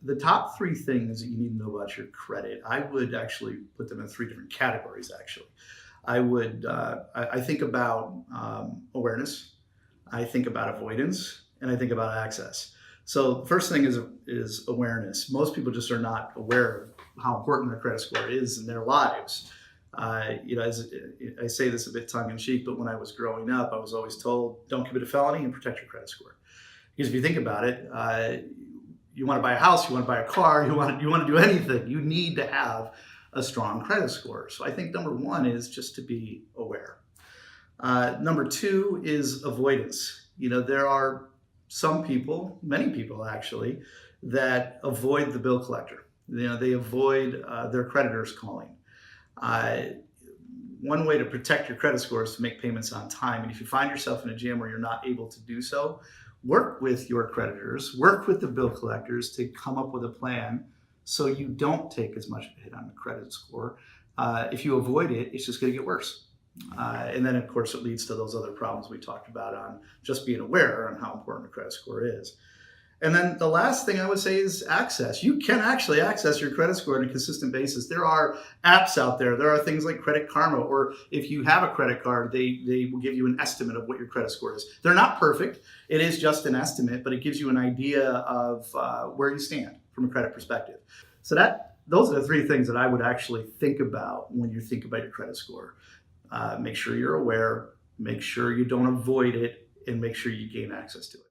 the top three things that you need to know about your credit, I would actually put them in three different categories. Actually, I think about awareness, I think about avoidance, and I think about access. So the first thing is awareness. Most people just are not aware of how important their credit score is in their lives. As I say this a bit tongue in cheek, but when I was growing up, I was always told, don't commit a felony and protect your credit score. Because if you think about it, you want to buy a house, you want to buy a car, you want to do anything, you need to have a strong credit score. So I think number one is just to be aware. Number two is avoidance. There are some people, many people actually, that avoid the bill collector. They avoid their creditors calling. One way to protect your credit score is to make payments on time. And if you find yourself in a jam where you're not able to do so, work with your creditors, work with the bill collectors to come up with a plan so you don't take as much of a hit on the credit score. If you avoid it, it's just going to get worse. And then, of course, it leads to those other problems we talked about on just being aware on how important a credit score is. And then the last thing I would say is access. You can actually access your credit score on a consistent basis. There are apps out there. There are things like Credit Karma, or if you have a credit card, they will give you an estimate of what your credit score is. They're not perfect. It is just an estimate, but it gives you an idea of where you stand from a credit perspective. So those are the three things that I would actually think about when you think about your credit score. Make sure you're aware, make sure you don't avoid it, and make sure you gain access to it.